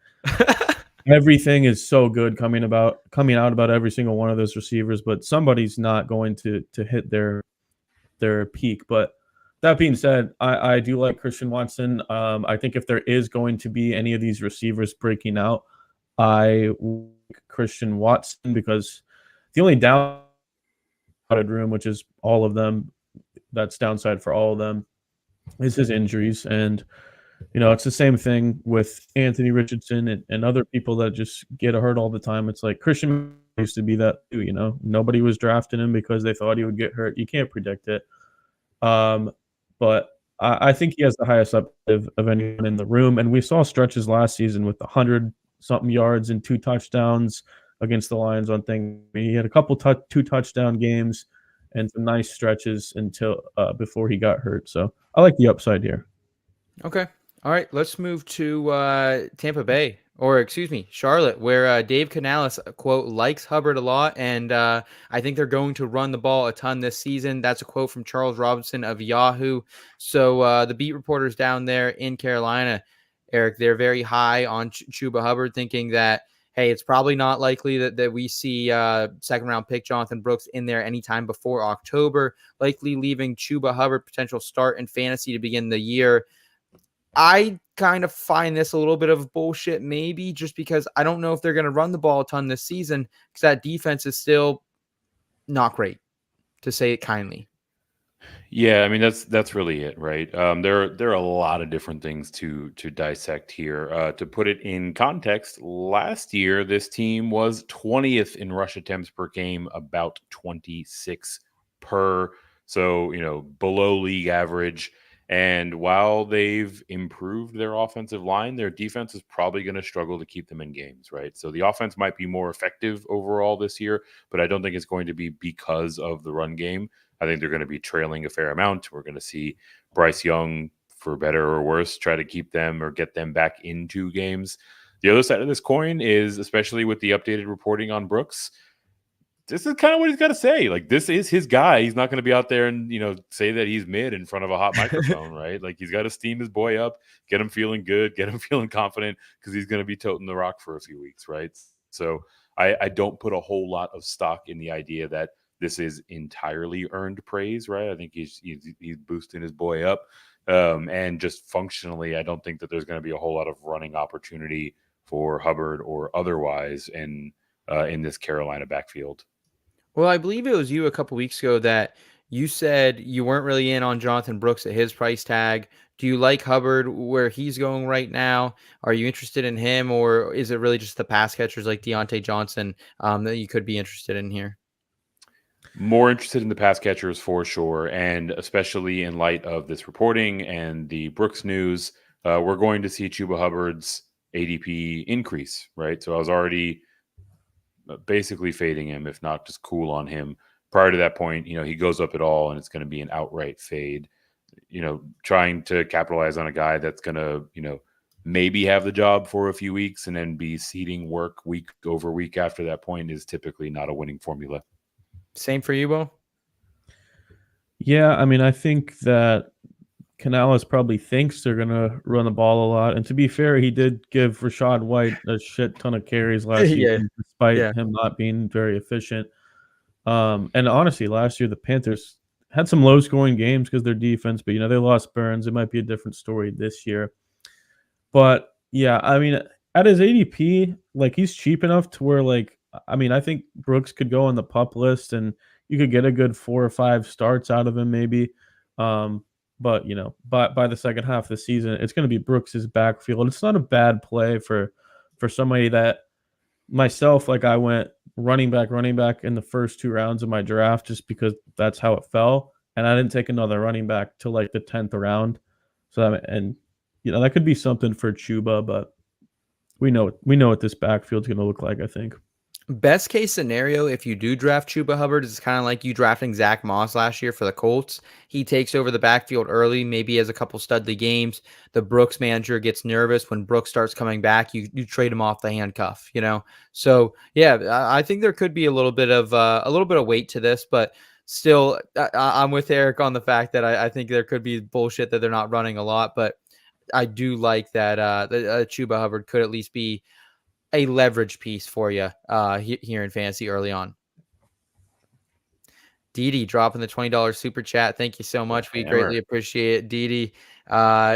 Speaker 4: everything is so good coming out about every single one of those receivers, but somebody's not going to hit their peak. But that being said, I do like Christian Watson. I think if there is going to be any of these receivers breaking out, I like Christian Watson, because the only downside room, which is all of them, that's downside for all of them, is his injuries. And it's the same thing with Anthony Richardson and other people that just get hurt all the time. It's like Christian used to be that too. Nobody was drafting him because they thought he would get hurt. You can't predict it. But I think he has the highest up of anyone in the room. And we saw stretches last season with 100-something yards and 2 touchdowns against the Lions on thing. He had a couple 2 touchdown games and some nice stretches until before he got hurt. So I like the upside here.
Speaker 1: Okay. All right. Let's move to Tampa Bay, or excuse me, Charlotte, where Dave Canales, quote, likes Hubbard a lot. And I think they're going to run the ball a ton this season. That's a quote from Charles Robinson of Yahoo. So the beat reporters down there in Carolina, Eric, they're very high on Chuba Hubbard, thinking that, hey, it's probably not likely that we see second-round pick Jonathan Brooks in there anytime before October, likely leaving Chuba Hubbard potential start in fantasy to begin the year. I kind of find this a little bit of bullshit, maybe, just because I don't know if they're going to run the ball a ton this season, because that defense is still not great, to say it kindly.
Speaker 3: Yeah, I mean that's really it, right? There are a lot of different things to dissect here. To put it in context, last year this team was 20th in rush attempts per game, about 26 per, so below league average. And while they've improved their offensive line, their defense is probably going to struggle to keep them in games, right? So the offense might be more effective overall this year, but I don't think it's going to be because of the run game. I think they're going to be trailing a fair amount. We're going to see Bryce Young, for better or worse, try to keep them or get them back into games. The other side of this coin is, especially with the updated reporting on Brooks, this is kind of what he's got to say. Like, this is his guy. He's not going to be out there and, say that he's mid in front of a hot microphone, right? Like, he's got to steam his boy up, get him feeling good, get him feeling confident, because he's going to be toting the rock for a few weeks, right? So I don't put a whole lot of stock in the idea that this is entirely earned praise, right? I think he's boosting his boy up. And just functionally, I don't think that there's going to be a whole lot of running opportunity for Hubbard or otherwise in this Carolina backfield.
Speaker 1: Well, I believe it was you a couple weeks ago that you said you weren't really in on Jonathan Brooks at his price tag. Do you like Hubbard where he's going right now? Are you interested in him, or is it really just the pass catchers like Deontay Johnson that you could be interested in here?
Speaker 3: More interested in the pass catchers for sure, and especially in light of this reporting and the Brooks news, we're going to see Chuba Hubbard's ADP increase, right? So I was already basically fading him, if not just cool on him. Prior to that point, he goes up at all, and it's going to be an outright fade. Trying to capitalize on a guy that's going to, maybe have the job for a few weeks and then be seeding work week over week after that point is typically not a winning formula.
Speaker 1: Same for you, Bo?
Speaker 4: Yeah, I mean, I think that Canales probably thinks they're going to run the ball a lot. And to be fair, he did give Rachaad White a shit ton of carries last season, despite him not being very efficient. And honestly, last year, the Panthers had some low-scoring games because their defense, but, they lost Burns. It might be a different story this year. But, yeah, I mean, at his ADP, he's cheap enough to where, I think Brooks could go on the PUP list and you could get a good 4 or 5 starts out of him maybe. But, by the second half of the season, it's going to be Brooks's backfield. It's not a bad play for somebody that myself, I went running back in the first 2 rounds of my draft just because that's how it fell. And I didn't take another running back till the 10th round. So, that could be something for Chuba, but we know what this backfield's going to look like, I think.
Speaker 1: Best case scenario, if you do draft Chuba Hubbard, is kind of like you drafting Zach Moss last year for the Colts. He takes over the backfield early, maybe has a couple studly games. The Brooks manager gets nervous when Brooks starts coming back. You trade him off the handcuff, So yeah, I think there could be a little bit of weight to this, but still, I'm with Eric on the fact that I think there could be bullshit that they're not running a lot, but I do like that Chuba Hubbard could at least be a leverage piece for you here in fantasy early on. Didi dropping the $20 super chat. Thank you so much. We greatly appreciate it, Didi.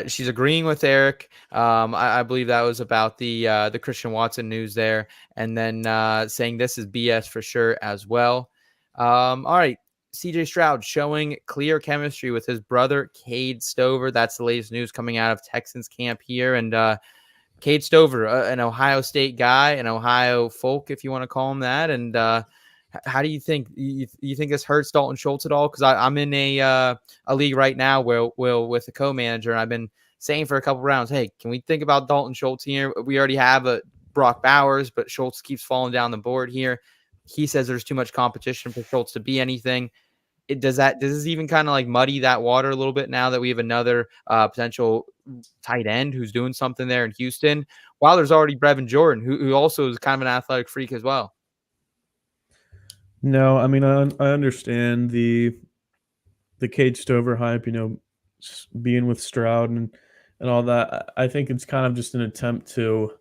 Speaker 1: She's agreeing with Eric. I believe that was about the Christian Watson news there, and then saying this is BS for sure as well. All right. CJ Stroud showing clear chemistry with his brother, Cade Stover. That's the latest news coming out of Texans camp here. And Cade Stover, an Ohio State guy, an Ohio folk, if you want to call him that. And how do you think you think this hurts Dalton Schultz at all? Because I'm in a league right now where with a co-manager, and I've been saying for a couple rounds, hey, can we think about Dalton Schultz here? We already have a Brock Bowers, but Schultz keeps falling down the board here. He says there's too much competition for Schultz to be anything. Does this even kind of muddy that water a little bit now that we have another potential tight end who's doing something there in Houston, while there's already Brevin Jordan, who also is kind of an athletic freak as well?
Speaker 4: No, I mean, I understand the Cade Stover hype, being with Stroud and all that. I think it's kind of just an attempt to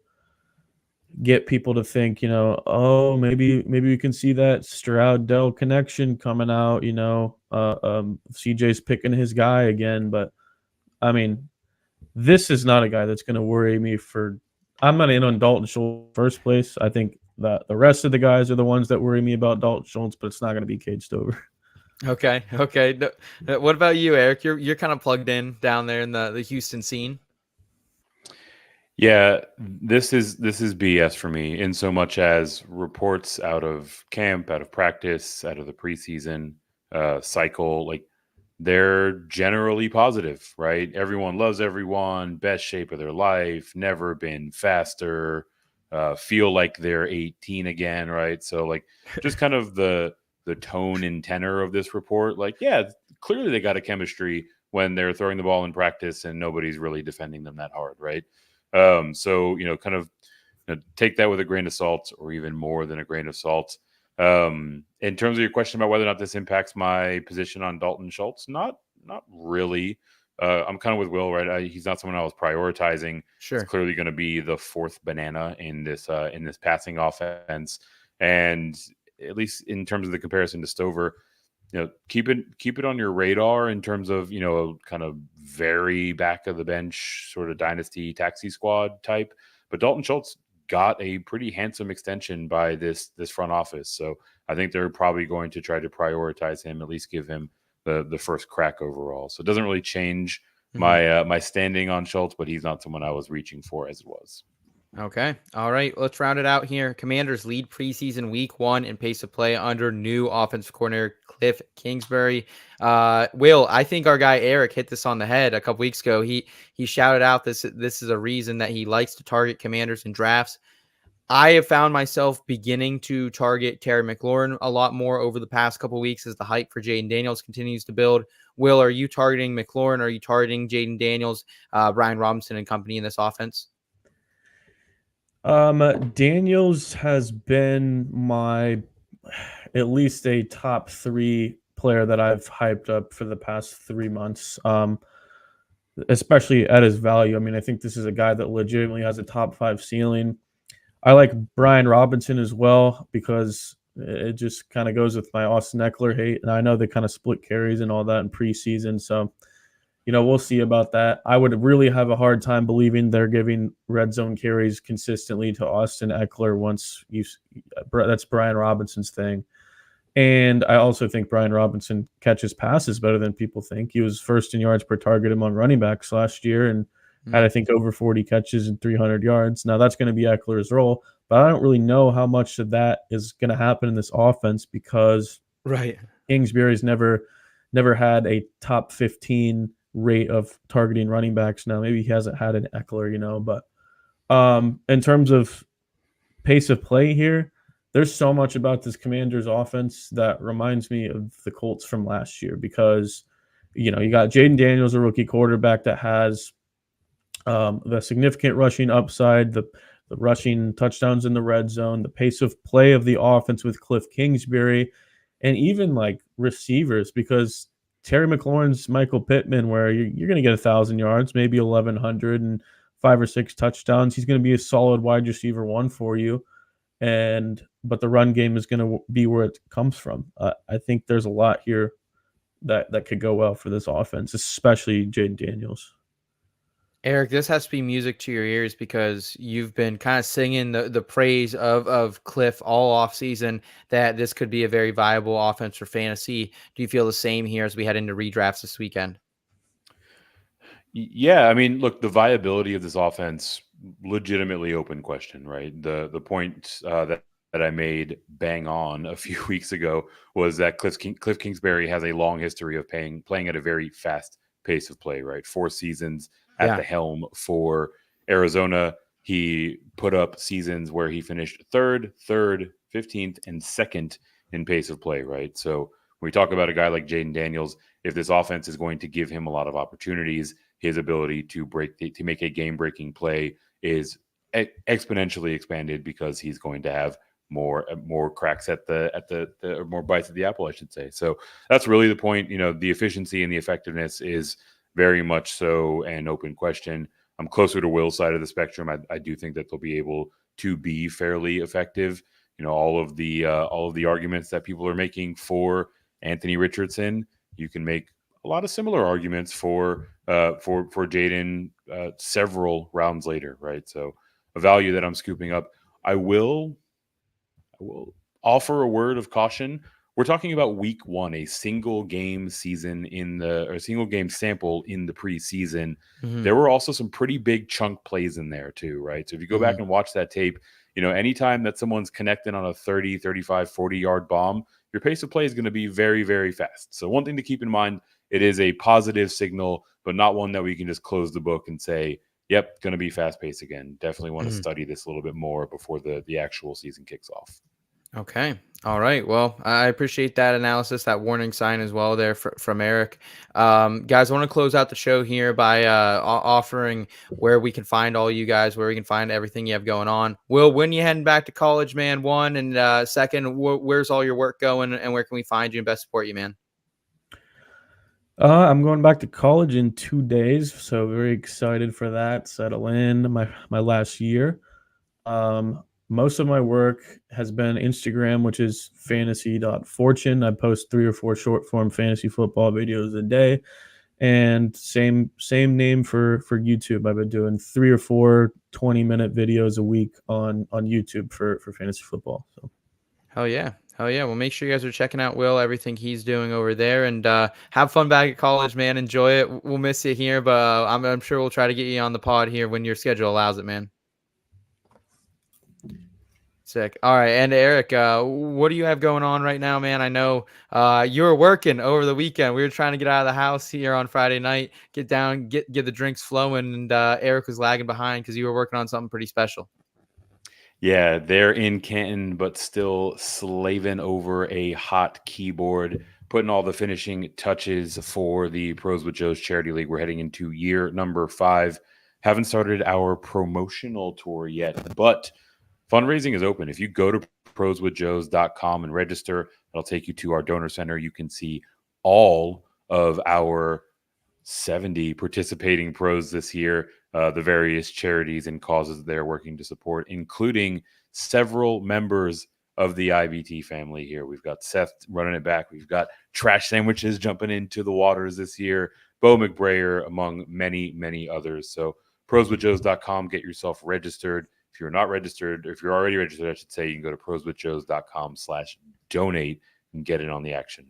Speaker 4: get people to think, oh, maybe we can see that Stroud Dell connection coming out, CJ's picking his guy again. But I mean, this is not a guy that's going to worry me I'm not in on Dalton Schultz in the first place. I think that the rest of the guys are the ones that worry me about Dalton Schultz, but it's not going to be Cade Stover.
Speaker 1: Okay. What about you, Eric? You're kind of plugged in down there in the Houston scene.
Speaker 3: Yeah, this is BS for me in so much as reports out of camp, out of practice, out of the preseason cycle, they're generally positive, right? Everyone loves everyone, best shape of their life, never been faster, feel like they're 18 again, right? So just kind of the tone and tenor of this report, yeah, clearly they got a chemistry when they're throwing the ball in practice and nobody's really defending them that hard, right? So, kind of take that with a grain of salt, or even more than a grain of salt. In terms of your question about whether or not this impacts my position on Dalton Schultz, not really. I'm kind of with Will, right? He's not someone I was prioritizing.
Speaker 1: Sure.
Speaker 3: It's clearly going to be the fourth banana in this passing offense. And at least in terms of the comparison to Stover, keep it on your radar in terms of, kind of very back of the bench sort of dynasty taxi squad type. But Dalton Schultz got a pretty handsome extension by this front office. So I think they're probably going to try to prioritize him, at least give him the first crack overall. So it doesn't really change my standing on Schultz, but he's not someone I was reaching for as it was.
Speaker 1: Okay. All right. Let's round it out here. Commanders lead preseason week 1 in pace of play under new offensive coordinator Cliff Kingsbury. Will, I think our guy Eric hit this on the head a couple weeks ago. He shouted out this is a reason that he likes to target Commanders in drafts. I have found myself beginning to target Terry McLaurin a lot more over the past couple weeks as the hype for Jaden Daniels continues to build. Will, are you targeting McLaurin? Are you targeting Jaden Daniels, Brian Robinson and company in this offense?
Speaker 4: Daniels has been my at least a top 3 player that I've hyped up for the past 3 months. Especially at his value. I mean, I think this is a guy that legitimately has a top 5 ceiling. I like Brian Robinson as well because it just kind of goes with my Austin Eckler hate. And I know they kind of split carries and all that in preseason. So, we'll see about that. I would really have a hard time believing they're giving red zone carries consistently to Austin Eckler that's Brian Robinson's thing. And I also think Brian Robinson catches passes better than people think. He was first in yards per target among running backs last year and had, I think, over 40 catches and 300 yards. Now, that's going to be Eckler's role, but I don't really know how much of that is going to happen in this offense because Kingsbury's never had a top 15 rate of targeting running backs. Now, maybe he hasn't had an Eckler, but in terms of pace of play here, there's so much about this Commanders offense that reminds me of the Colts from last year because, you got Jaden Daniels, a rookie quarterback that has the significant rushing upside, the rushing touchdowns in the red zone, the pace of play of the offense with Cliff Kingsbury, and even like receivers because Terry McLaurin's Michael Pittman, where you're going to get 1,000 yards, maybe 1,100 and 5 or 6 touchdowns. He's going to be a solid wide receiver 1 for you. But the run game is going to be where it comes from. I think there's a lot here that could go well for this offense, especially Jaden Daniels.
Speaker 1: Eric, this has to be music to your ears because you've been kind of singing the praise of Cliff all off season that this could be a very viable offense for fantasy. Do you feel the same here as we head into redrafts this weekend?
Speaker 3: Yeah, I mean, look, the viability of this offense, legitimately open question, right? The point that I made bang on a few weeks ago was that Cliff Kingsbury has a long history of playing at a very fast pace of play, right? 4 seasons at the helm for Arizona. He put up seasons where he finished 3rd, 15th, and 2nd in pace of play, right? So when we talk about a guy like Jaden Daniels, if this offense is going to give him a lot of opportunities, his ability to make a game-breaking play is exponentially expanded because he's going to have more cracks at the more bites at the apple, I should say. So that's really the point. The efficiency and the effectiveness is very much so an open question. I'm closer to Will's side of the spectrum. I do think that they'll be able to be fairly effective. All of the arguments that people are making for Anthony Richardson, you can make a lot of similar arguments for Jaden several rounds later, right? So a value that I'm scooping up. I will offer a word of caution. We're talking about week 1, a single game sample in the preseason.
Speaker 1: Mm-hmm.
Speaker 3: There were also some pretty big chunk plays in there too, right? So if you go back and watch that tape, anytime that someone's connecting on a 30, 35, 40-yard bomb, your pace of play is going to be very, very fast. So one thing to keep in mind, it is a positive signal, but not one that we can just close the book and say, yep, going to be fast pace again. Definitely want to study this a little bit more before the actual season kicks off.
Speaker 1: Okay. All right. Well, I appreciate that analysis, that warning sign as well there from Eric. Guys, I want to close out the show here by offering where we can find all you guys, where we can find everything you have going on. Will, when you heading back to college, man? 1, and 2, where's all your work going, and where can we find you and best support you, man?
Speaker 4: I'm going back to college in 2 days, so very excited for that. Settle in my last year. Most of my work has been Instagram, which is fantasy.fortune. I post 3 or 4 short form fantasy football videos a day. And same name for YouTube. I've been doing 3 or 4 20-minute videos a week on YouTube for fantasy football. So
Speaker 1: Hell yeah. Well, make sure you guys are checking out Will, everything he's doing over there, and have fun back at college, man. Enjoy it. We'll miss you here, but I'm sure we'll try to get you on the pod here when your schedule allows it, man. Sick. All right. And Eric, what do you have going on right now, man? I know you were working over the weekend. We were trying to get out of the house here on Friday night, get down, get the drinks flowing, and Eric was lagging behind because you were working on something pretty special.
Speaker 3: Yeah, they're in Canton, but still slaving over a hot keyboard, putting all the finishing touches for the Pros with Joe's Charity League. We're heading into year number 5. Haven't started our promotional tour yet, but fundraising is open. If you go to proswithjoes.com and register, it'll take you to our donor center. You can see all of our 70 participating pros this year, the various charities and causes they're working to support, including several members of the IBT family here. We've got Seth running it back. We've got Trash Sandwiches jumping into the waters this year, Bo McBrayer, among many, many others. So proswithjoes.com, get yourself registered. If you're not registered, or if you're already registered, I should say, you can go to proswithjoes.com/donate and get in on the action.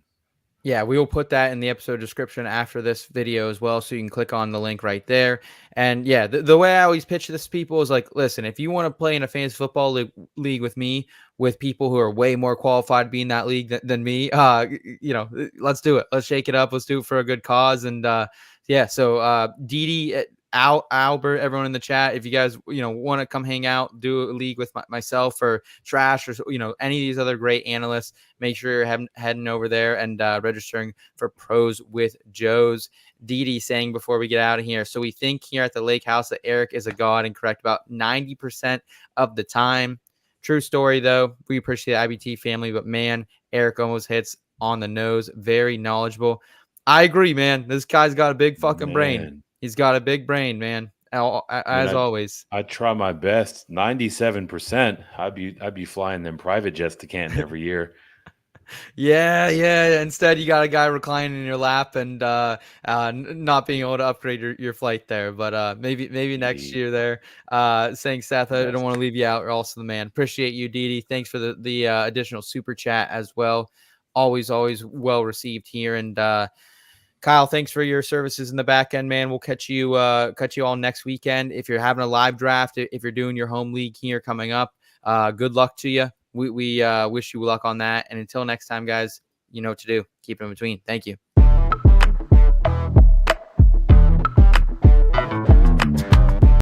Speaker 1: Yeah, we will put that in the episode description after this video as well, so you can click on the link right there. And yeah, the way I always pitch this to people is like, listen, if you want to play in a fantasy football league with me, with people who are way more qualified to be in that league than me, let's do it. Let's shake it up. Let's do it for a good cause. And so Didi, Albert, everyone in the chat, if you guys want to come hang out, do a league with myself or Trash or any of these other great analysts, make sure you're heading over there and registering for Pros with Joe's. Didi saying before we get out of here, so we think here at the Lake House that Eric is a god and correct about 90% of the time. True story though. We appreciate the IBT family, but man, Eric almost hits on the nose. Very knowledgeable. I agree, man. This guy's got a big fucking brain. He's got a big brain, man. Always.
Speaker 3: I try my best. 97%. I'd be flying them private jets to Canton every year.
Speaker 1: Yeah. Instead, you got a guy reclining in your lap and not being able to upgrade your flight there. But maybe next year there. Saying Seth, I don't want to leave you out. You're also the man. Appreciate you, Didi. Thanks for the additional super chat as well. Always well received here. And Kyle, thanks for your services in the back end, man. We'll catch you all next weekend. If you're having a live draft, if you're doing your home league here coming up, good luck to you. We wish you luck on that. And until next time, guys, you know what to do. Keep it in between. Thank you.